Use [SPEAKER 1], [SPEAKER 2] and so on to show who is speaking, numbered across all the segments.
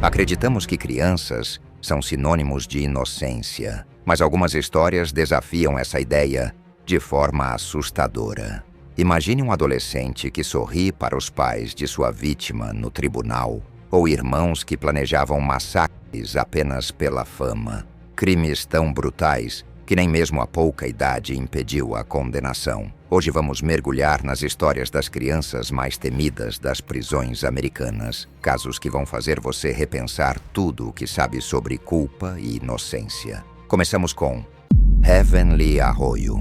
[SPEAKER 1] Acreditamos que crianças são sinônimos de inocência, mas algumas histórias desafiam essa ideia de forma assustadora. Imagine um adolescente que sorri para os pais de sua vítima no tribunal, ou irmãos que planejavam massacres apenas pela fama. Crimes tão brutais que nem mesmo a pouca idade impediu a condenação. Hoje vamos mergulhar nas histórias das crianças mais temidas das prisões americanas. Casos que vão fazer você repensar tudo o que sabe sobre culpa e inocência. Começamos com Heavenly Arroyo.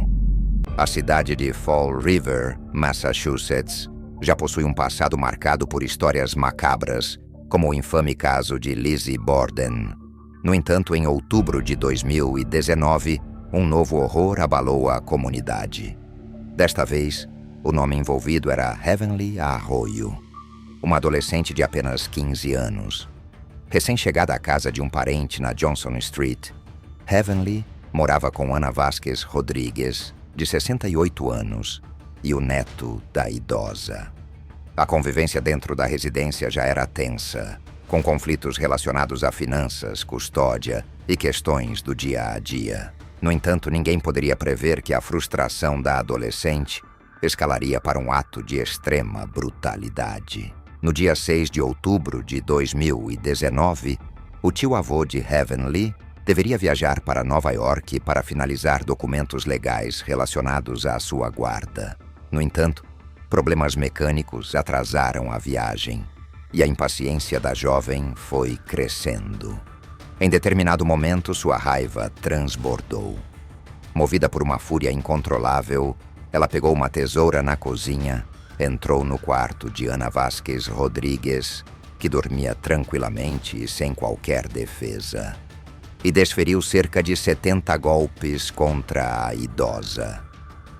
[SPEAKER 1] A cidade de Fall River, Massachusetts, já possui um passado marcado por histórias macabras, como o infame caso de Lizzie Borden. No entanto, em outubro de 2019, um novo horror abalou a comunidade. Desta vez, o nome envolvido era Heavenly Arroyo, uma adolescente de apenas 15 anos. Recém-chegada à casa de um parente na Johnson Street, Heavenly morava com Ana Vasquez Rodrigues, de 68 anos, e o neto da idosa. A convivência dentro da residência já era tensa, com conflitos relacionados a finanças, custódia e questões do dia a dia. No entanto, ninguém poderia prever que a frustração da adolescente escalaria para um ato de extrema brutalidade. No dia 6 de outubro de 2019, o tio-avô de Heavenly deveria viajar para Nova York para finalizar documentos legais relacionados à sua guarda. No entanto, problemas mecânicos atrasaram a viagem e a impaciência da jovem foi crescendo. Em determinado momento, sua raiva transbordou. Movida por uma fúria incontrolável, ela pegou uma tesoura na cozinha, entrou no quarto de Ana Vasquez Rodrigues, que dormia tranquilamente e sem qualquer defesa, e desferiu cerca de 70 golpes contra a idosa.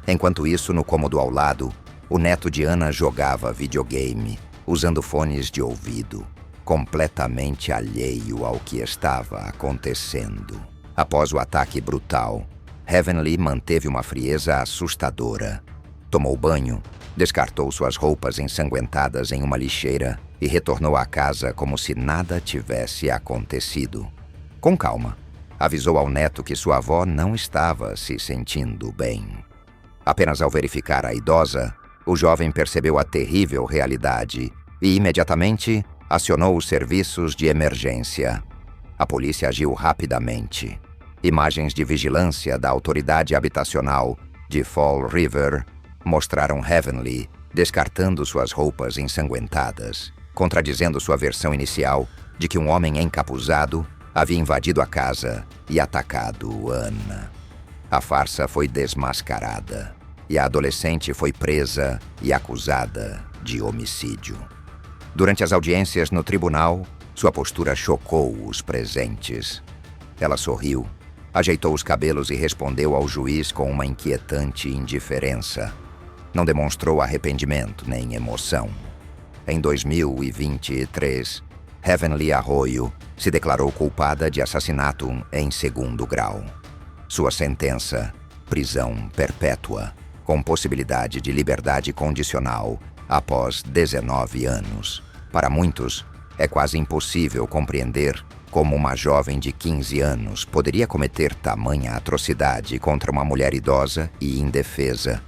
[SPEAKER 1] Enquanto isso, no cômodo ao lado, o neto de Ana jogava videogame, usando fones de ouvido, completamente alheio ao que estava acontecendo. Após o ataque brutal, Heavenly manteve uma frieza assustadora. Tomou banho, descartou suas roupas ensanguentadas em uma lixeira e retornou à casa como se nada tivesse acontecido. Com calma, avisou ao neto que sua avó não estava se sentindo bem. Apenas ao verificar a idosa, o jovem percebeu a terrível realidade e imediatamente acionou os serviços de emergência. A polícia agiu rapidamente. Imagens de vigilância da autoridade habitacional de Fall River mostraram Heavenly descartando suas roupas ensanguentadas, contradizendo sua versão inicial de que um homem encapuzado havia invadido a casa e atacado Ana. A farsa foi desmascarada e a adolescente foi presa e acusada de homicídio. Durante as audiências no tribunal, sua postura chocou os presentes. Ela sorriu, ajeitou os cabelos e respondeu ao juiz com uma inquietante indiferença. Não demonstrou arrependimento nem emoção. Em 2023, Heavenly Arroyo se declarou culpada de assassinato em segundo grau. Sua sentença, prisão perpétua, com possibilidade de liberdade condicional após 19 anos. Para muitos, é quase impossível compreender como uma jovem de 15 anos poderia cometer tamanha atrocidade contra uma mulher idosa e indefesa,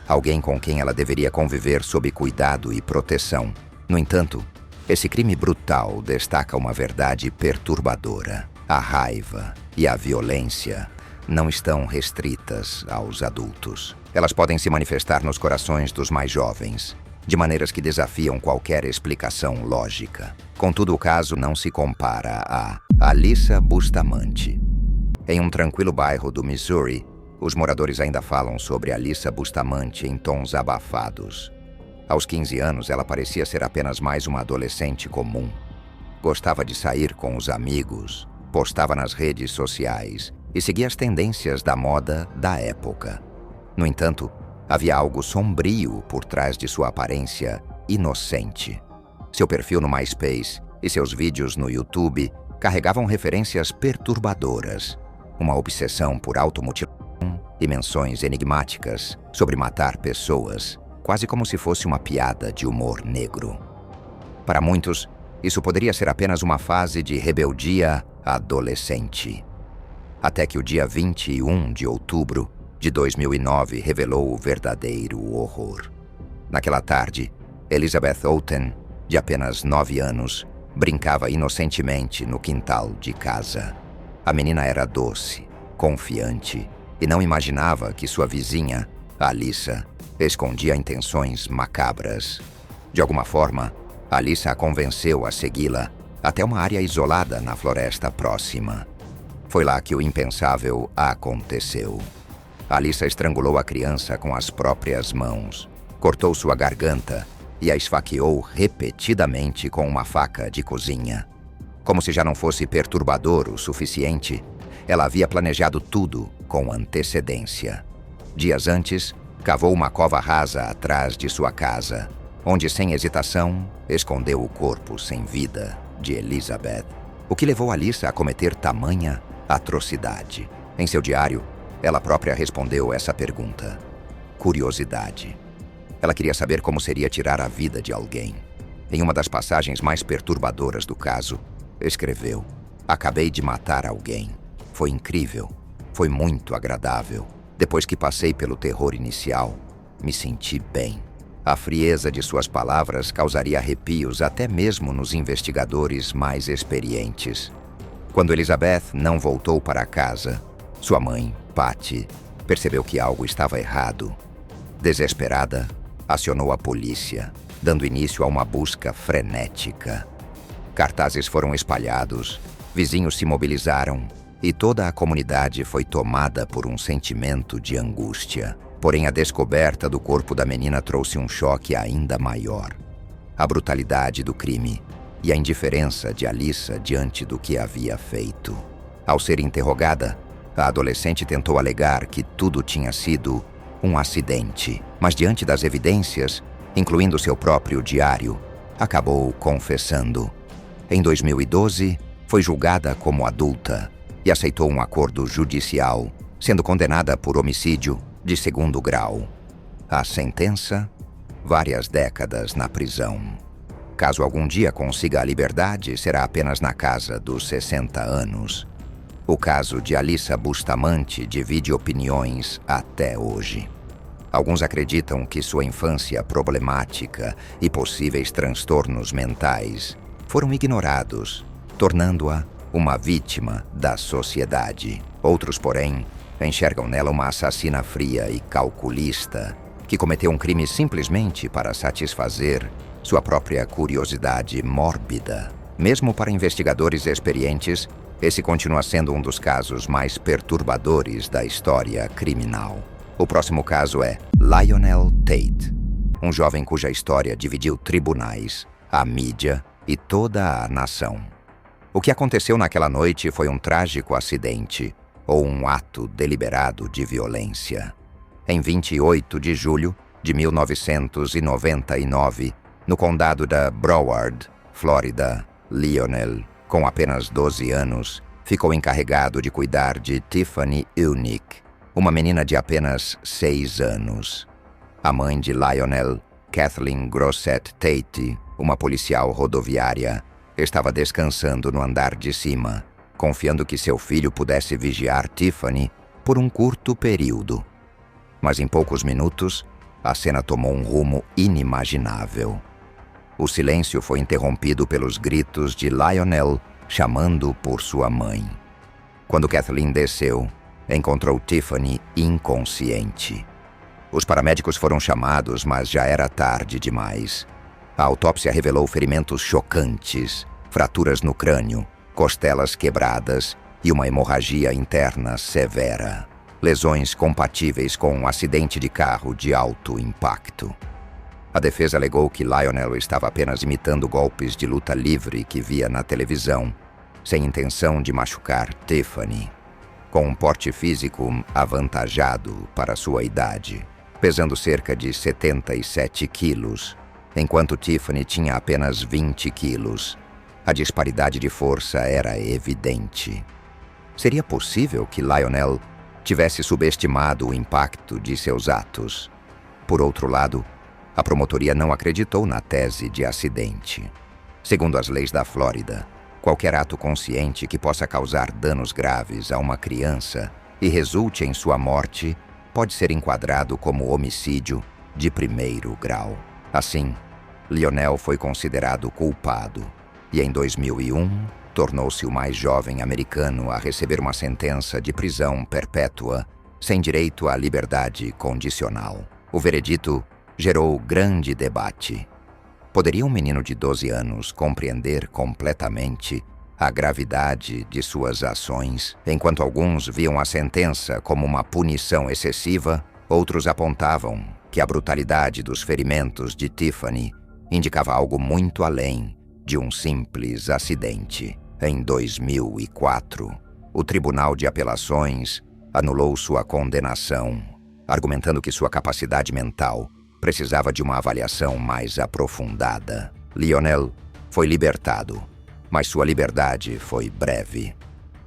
[SPEAKER 1] alguém com quem ela deveria conviver sob cuidado e proteção. No entanto, esse crime brutal destaca uma verdade perturbadora. A raiva e a violência não estão restritas aos adultos. Elas podem se manifestar nos corações dos mais jovens, de maneiras que desafiam qualquer explicação lógica. Contudo, o caso não se compara a Alyssa Bustamante. Em um tranquilo bairro do Missouri, os moradores ainda falam sobre Alyssa Bustamante em tons abafados. Aos 15 anos, ela parecia ser apenas mais uma adolescente comum. Gostava de sair com os amigos, postava nas redes sociais e seguia as tendências da moda da época. No entanto, havia algo sombrio por trás de sua aparência inocente. Seu perfil no MySpace e seus vídeos no YouTube carregavam referências perturbadoras, uma obsessão por automutilação e menções enigmáticas sobre matar pessoas, quase como se fosse uma piada de humor negro. Para muitos, isso poderia ser apenas uma fase de rebeldia adolescente. Até que o dia 21 de outubro de 2009 revelou o verdadeiro horror. Naquela tarde, Elizabeth Houghton, de apenas 9 anos, brincava inocentemente no quintal de casa. A menina era doce, confiante e não imaginava que sua vizinha, Alyssa, escondia intenções macabras. De alguma forma, Alyssa a convenceu a segui-la até uma área isolada na floresta próxima. Foi lá que o impensável aconteceu. Alyssa estrangulou a criança com as próprias mãos, cortou sua garganta e a esfaqueou repetidamente com uma faca de cozinha. Como se já não fosse perturbador o suficiente, ela havia planejado tudo com antecedência. Dias antes, cavou uma cova rasa atrás de sua casa, onde, sem hesitação, escondeu o corpo sem vida de Elizabeth. O que levou Alyssa a cometer tamanha atrocidade? Em seu diário, ela própria respondeu essa pergunta: curiosidade. Ela queria saber como seria tirar a vida de alguém. Em uma das passagens mais perturbadoras do caso, escreveu: acabei de matar alguém. Foi incrível. Foi muito agradável. Depois que passei pelo terror inicial, me senti bem. A frieza de suas palavras causaria arrepios até mesmo nos investigadores mais experientes. Quando Elizabeth não voltou para casa, sua mãe, Patty, percebeu que algo estava errado. Desesperada, acionou a polícia, dando início a uma busca frenética. Cartazes foram espalhados, vizinhos se mobilizaram e toda a comunidade foi tomada por um sentimento de angústia. Porém, a descoberta do corpo da menina trouxe um choque ainda maior. A brutalidade do crime e a indiferença de Alyssa diante do que havia feito. Ao ser interrogada, a adolescente tentou alegar que tudo tinha sido um acidente, mas diante das evidências, incluindo seu próprio diário, acabou confessando. Em 2012, foi julgada como adulta e aceitou um acordo judicial, sendo condenada por homicídio de 2º grau. A sentença? Várias décadas na prisão. Caso algum dia consiga a liberdade, será apenas na casa dos 60 anos. O caso de Alyssa Bustamante divide opiniões até hoje. Alguns acreditam que sua infância problemática e possíveis transtornos mentais foram ignorados, tornando-a uma vítima da sociedade. Outros, porém, enxergam nela uma assassina fria e calculista que cometeu um crime simplesmente para satisfazer sua própria curiosidade mórbida. Mesmo para investigadores experientes, esse continua sendo um dos casos mais perturbadores da história criminal. O próximo caso é Lionel Tate, um jovem cuja história dividiu tribunais, a mídia e toda a nação. O que aconteceu naquela noite foi um trágico acidente ou um ato deliberado de violência. Em 28 de julho de 1999, no condado da Broward, Flórida, Lionel, com apenas 12 anos, ficou encarregado de cuidar de Tiffany Eunice, uma menina de apenas 6 anos. A mãe de Lionel, Kathleen Grosset Tate, uma policial rodoviária, estava descansando no andar de cima, confiando que seu filho pudesse vigiar Tiffany por um curto período. Mas em poucos minutos, a cena tomou um rumo inimaginável. O silêncio foi interrompido pelos gritos de Lionel chamando por sua mãe. Quando Kathleen desceu, encontrou Tiffany inconsciente. Os paramédicos foram chamados, mas já era tarde demais. A autópsia revelou ferimentos chocantes, fraturas no crânio, costelas quebradas e uma hemorragia interna severa. Lesões compatíveis com um acidente de carro de alto impacto. A defesa alegou que Lionel estava apenas imitando golpes de luta livre que via na televisão, sem intenção de machucar Tiffany. Com um porte físico avantajado para sua idade, pesando cerca de 77 quilos, enquanto Tiffany tinha apenas 20 quilos. A disparidade de força era evidente. Seria possível que Lionel tivesse subestimado o impacto de seus atos? Por outro lado, a promotoria não acreditou na tese de acidente. Segundo as leis da Flórida, qualquer ato consciente que possa causar danos graves a uma criança e resulte em sua morte pode ser enquadrado como homicídio de primeiro grau. Assim, Lionel foi considerado culpado e, em 2001, tornou-se o mais jovem americano a receber uma sentença de prisão perpétua sem direito à liberdade condicional. O veredito gerou grande debate. Poderia um menino de 12 anos compreender completamente a gravidade de suas ações? Enquanto alguns viam a sentença como uma punição excessiva, outros apontavam que a brutalidade dos ferimentos de Tiffany indicava algo muito além de um simples acidente. Em 2004, o Tribunal de Apelações anulou sua condenação, argumentando que sua capacidade mental precisava de uma avaliação mais aprofundada. Lionel foi libertado, mas sua liberdade foi breve.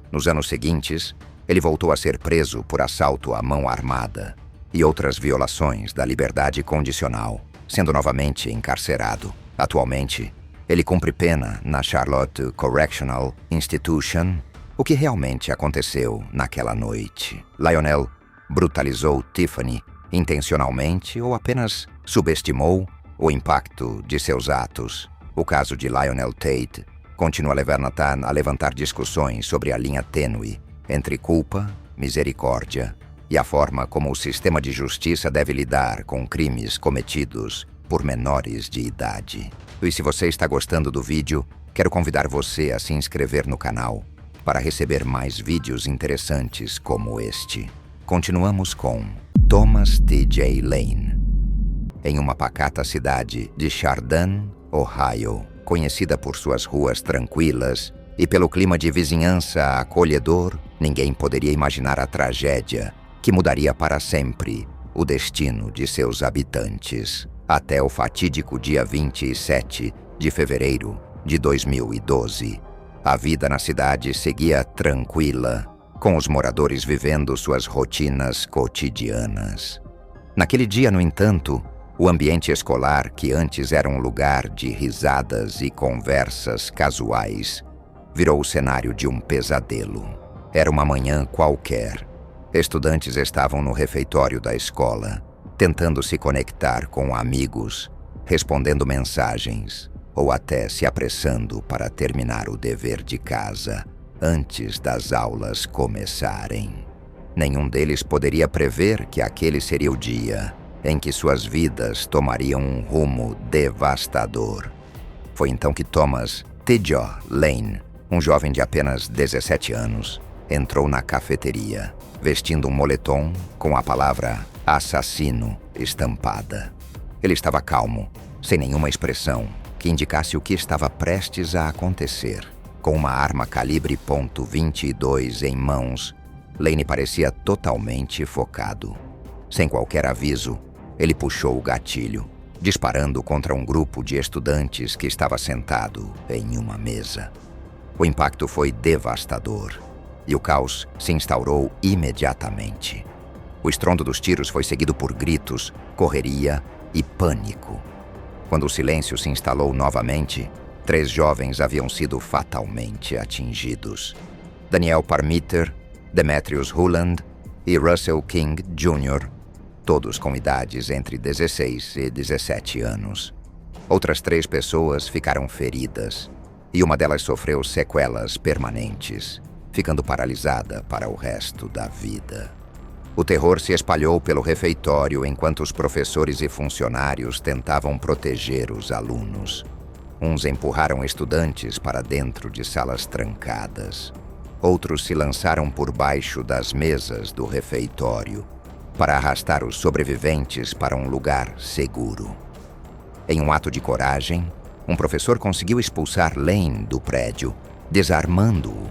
[SPEAKER 1] Nos anos seguintes, ele voltou a ser preso por assalto à mão armada e outras violações da liberdade condicional, sendo novamente encarcerado. Atualmente, ele cumpre pena na Charlotte Correctional Institution. O que realmente aconteceu naquela noite? Lionel brutalizou Tiffany intencionalmente ou apenas subestimou o impacto de seus atos? O caso de Lionel Tate continua a levantar discussões sobre a linha tênue entre culpa, misericórdia e a forma como o sistema de justiça deve lidar com crimes cometidos por menores de idade. E se você está gostando do vídeo, quero convidar você a se inscrever no canal para receber mais vídeos interessantes como este. Continuamos com Thomas T.J. Lane. Em uma pacata cidade de Chardon, Ohio, conhecida por suas ruas tranquilas e pelo clima de vizinhança acolhedor, ninguém poderia imaginar a tragédia que mudaria para sempre o destino de seus habitantes. Até o fatídico dia 27 de fevereiro de 2012, a vida na cidade seguia tranquila, com os moradores vivendo suas rotinas cotidianas. Naquele dia, no entanto, o ambiente escolar, que antes era um lugar de risadas e conversas casuais, virou o cenário de um pesadelo. Era uma manhã qualquer. Estudantes estavam no refeitório da escola, tentando se conectar com amigos, respondendo mensagens ou até se apressando para terminar o dever de casa antes das aulas começarem. Nenhum deles poderia prever que aquele seria o dia em que suas vidas tomariam um rumo devastador. Foi então que Thomas T.J. Lane, um jovem de apenas 17 anos, entrou na cafeteria, vestindo um moletom com a palavra assassino estampada. Ele estava calmo, sem nenhuma expressão que indicasse o que estava prestes a acontecer. Com uma arma calibre .22 em mãos, Lane parecia totalmente focado. Sem qualquer aviso, ele puxou o gatilho, disparando contra um grupo de estudantes que estava sentado em uma mesa. O impacto foi devastador e o caos se instaurou imediatamente. O estrondo dos tiros foi seguido por gritos, correria e pânico. Quando o silêncio se instalou novamente, 3 jovens haviam sido fatalmente atingidos: Daniel Parmiter, Demetrius Huland e Russell King Jr., todos com idades entre 16 e 17 anos. Outras 3 pessoas ficaram feridas, e uma delas sofreu sequelas permanentes, ficando paralisada para o resto da vida. O terror se espalhou pelo refeitório enquanto os professores e funcionários tentavam proteger os alunos. Uns empurraram estudantes para dentro de salas trancadas. Outros se lançaram por baixo das mesas do refeitório para arrastar os sobreviventes para um lugar seguro. Em um ato de coragem, um professor conseguiu expulsar Lane do prédio, desarmando-o.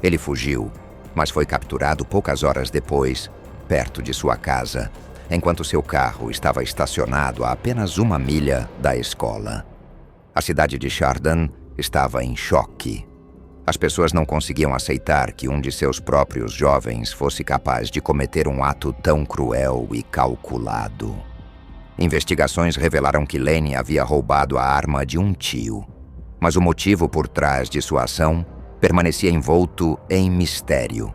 [SPEAKER 1] Ele fugiu, mas foi capturado poucas horas depois, perto de sua casa, enquanto seu carro estava estacionado a apenas 1 milha da escola. A cidade de Chardon estava em choque. As pessoas não conseguiam aceitar que um de seus próprios jovens fosse capaz de cometer um ato tão cruel e calculado. Investigações revelaram que Lane havia roubado a arma de um tio mas o motivo por trás de sua ação permanecia envolto em mistério.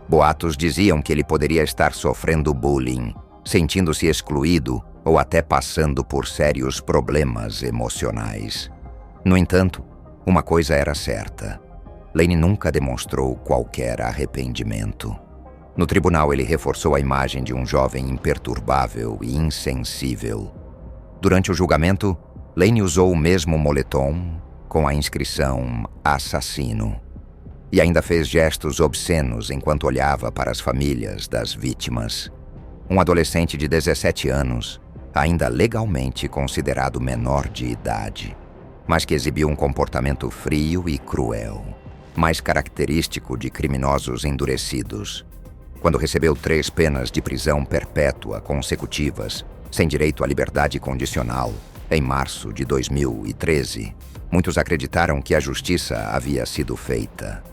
[SPEAKER 1] Boatos diziam que ele poderia estar sofrendo bullying, sentindo-se excluído ou até passando por sérios problemas emocionais. No entanto, uma coisa era certa: Lane nunca demonstrou qualquer arrependimento. No tribunal, ele reforçou a imagem de um jovem imperturbável e insensível. Durante o julgamento, Lane usou o mesmo moletom com a inscrição "assassino" e ainda fez gestos obscenos enquanto olhava para as famílias das vítimas. Um adolescente de 17 anos, ainda legalmente considerado menor de idade, mas que exibiu um comportamento frio e cruel, mais característico de criminosos endurecidos. Quando recebeu 3 penas de prisão perpétua consecutivas, sem direito à liberdade condicional, em março de 2013, muitos acreditaram que a justiça havia sido feita.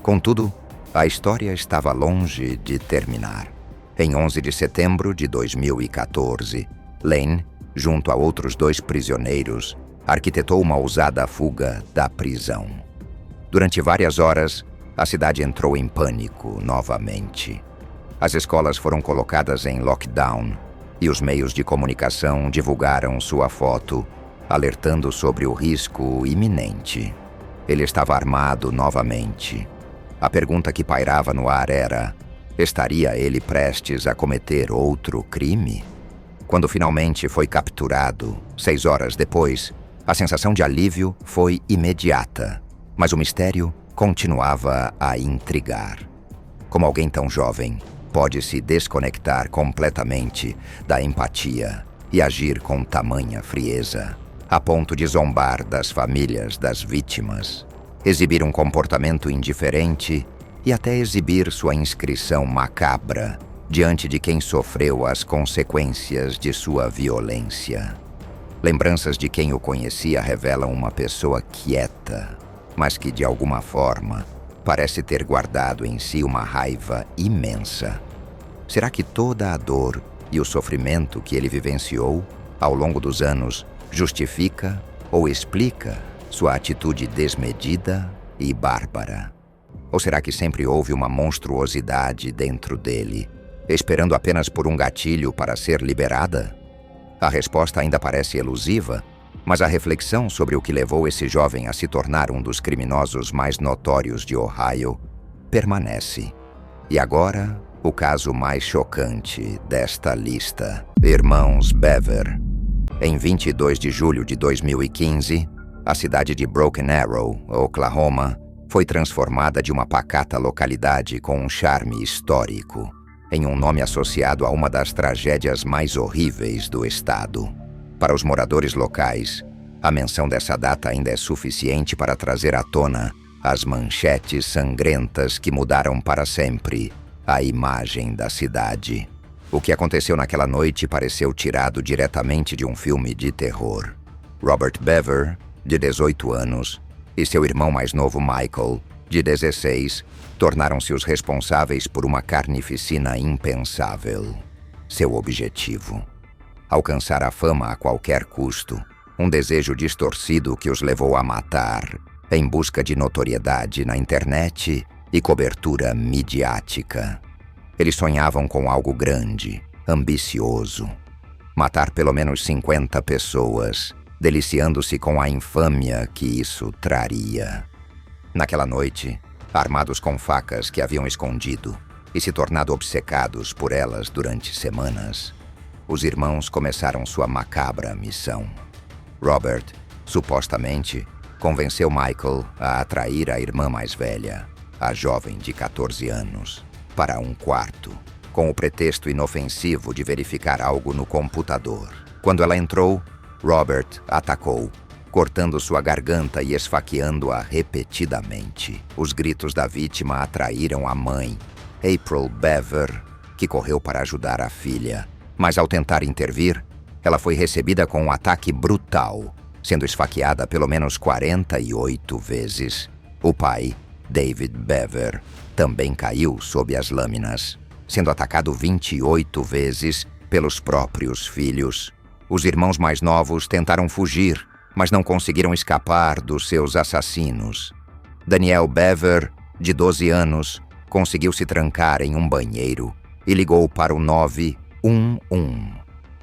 [SPEAKER 1] Contudo, a história estava longe de terminar. Em 11 de setembro de 2014, Lane, junto a outros 2 prisioneiros, arquitetou uma ousada fuga da prisão. Durante várias horas, a cidade entrou em pânico novamente. As escolas foram colocadas em lockdown e os meios de comunicação divulgaram sua foto, alertando sobre o risco iminente. Ele estava armado novamente. A pergunta que pairava no ar era: estaria ele prestes a cometer outro crime? Quando finalmente foi capturado, 6 horas depois, a sensação de alívio foi imediata, mas o mistério continuava a intrigar. Como alguém tão jovem pode se desconectar completamente da empatia e agir com tamanha frieza, a ponto de zombar das famílias das vítimas, exibir um comportamento indiferente e até exibir sua inscrição macabra diante de quem sofreu as consequências de sua violência? Lembranças de quem o conhecia revelam uma pessoa quieta, mas que de alguma forma parece ter guardado em si uma raiva imensa. Será que toda a dor e o sofrimento que ele vivenciou ao longo dos anos justifica ou explica sua atitude desmedida e bárbara? Ou será que sempre houve uma monstruosidade dentro dele, esperando apenas por um gatilho para ser liberada? A resposta ainda parece elusiva, mas a reflexão sobre o que levou esse jovem a se tornar um dos criminosos mais notórios de Ohio permanece. E agora, o caso mais chocante desta lista: Irmãos Bever. Em 22 de julho de 2015, a cidade de Broken Arrow, Oklahoma, foi transformada de uma pacata localidade com um charme histórico em um nome associado a uma das tragédias mais horríveis do estado. Para os moradores locais, a menção dessa data ainda é suficiente para trazer à tona as manchetes sangrentas que mudaram para sempre a imagem da cidade. O que aconteceu naquela noite pareceu tirado diretamente de um filme de terror. Robert Bever, de 18 anos, e seu irmão mais novo Michael, de 16, tornaram-se os responsáveis por uma carnificina impensável. Seu objetivo: alcançar a fama a qualquer custo, um desejo distorcido que os levou a matar, em busca de notoriedade na internet e cobertura midiática. Eles sonhavam com algo grande, ambicioso: matar pelo menos 50 pessoas, deliciando-se com a infâmia que isso traria. Naquela noite, armados com facas que haviam escondido e se tornado obcecados por elas durante semanas, os irmãos começaram sua macabra missão. Robert, supostamente, convenceu Michael a atrair a irmã mais velha, a jovem de 14 anos, para um quarto, com o pretexto inofensivo de verificar algo no computador. Quando ela entrou, Robert atacou, cortando sua garganta e esfaqueando-a repetidamente. Os gritos da vítima atraíram a mãe, April Bever, que correu para ajudar a filha. Mas ao tentar intervir, ela foi recebida com um ataque brutal, sendo esfaqueada pelo menos 48 vezes. O pai, David Bever, também caiu sob as lâminas, sendo atacado 28 vezes pelos próprios filhos. Os irmãos mais novos tentaram fugir, mas não conseguiram escapar dos seus assassinos. Danielle Bever, de 12 anos, conseguiu se trancar em um banheiro e ligou para o 911,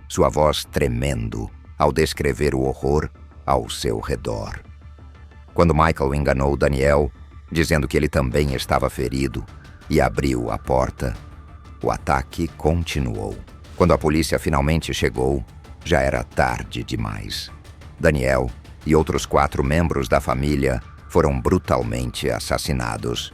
[SPEAKER 1] sua voz tremendo ao descrever o horror ao seu redor. Quando Michael enganou Danielle, dizendo que ele também estava ferido, e abriu a porta, o ataque continuou. Quando a polícia finalmente chegou, já era tarde demais. Danielle e outros 4 membros da família foram brutalmente assassinados.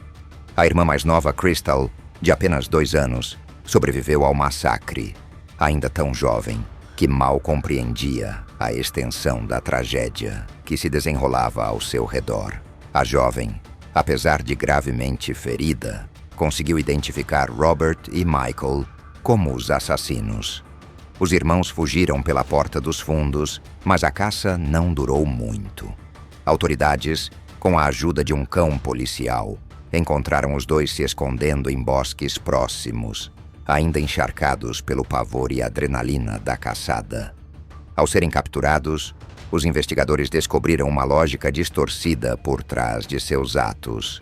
[SPEAKER 1] A irmã mais nova, Crystal, de apenas 2 anos, sobreviveu ao massacre, ainda tão jovem que mal compreendia a extensão da tragédia que se desenrolava ao seu redor. A jovem, apesar de gravemente ferida, conseguiu identificar Robert e Michael como os assassinos. Os irmãos fugiram pela porta dos fundos, mas a caça não durou muito. Autoridades, com a ajuda de um cão policial, encontraram os 2 se escondendo em bosques próximos, ainda encharcados pelo pavor e adrenalina da caçada. Ao serem capturados, os investigadores descobriram uma lógica distorcida por trás de seus atos.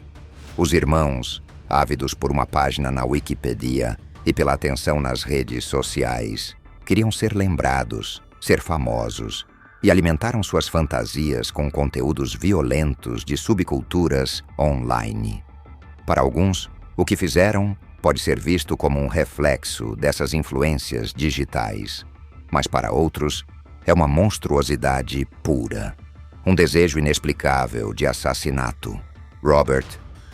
[SPEAKER 1] Os irmãos, ávidos por uma página na Wikipedia e pela atenção nas redes sociais, queriam ser lembrados, ser famosos, e alimentaram suas fantasias com conteúdos violentos de subculturas online. Para alguns, o que fizeram pode ser visto como um reflexo dessas influências digitais, mas para outros, é uma monstruosidade pura, um desejo inexplicável de assassinato. Robert,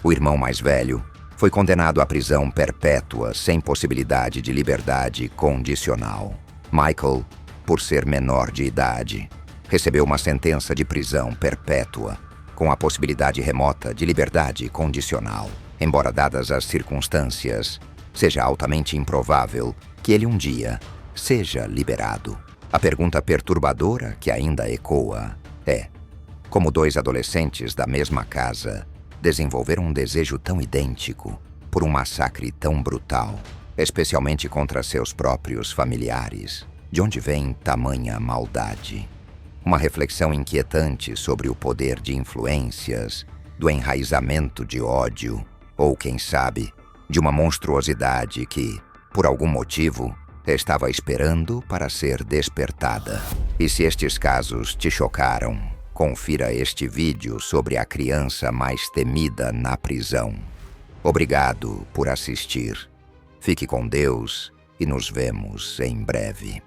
[SPEAKER 1] o irmão mais velho, foi condenado à prisão perpétua sem possibilidade de liberdade condicional. Michael, por ser menor de idade, recebeu uma sentença de prisão perpétua, com a possibilidade remota de liberdade condicional, embora, dadas as circunstâncias, seja altamente improvável que ele um dia seja liberado. A pergunta perturbadora que ainda ecoa é: como 2 adolescentes da mesma casa desenvolveram um desejo tão idêntico por um massacre tão brutal, especialmente contra seus próprios familiares? De onde vem tamanha maldade? Uma reflexão inquietante sobre o poder de influências, do enraizamento de ódio, ou, quem sabe, de uma monstruosidade que, por algum motivo, estava esperando para ser despertada. E se estes casos te chocaram, confira este vídeo sobre a criança mais temida na prisão. Obrigado por assistir. Fique com Deus e nos vemos em breve.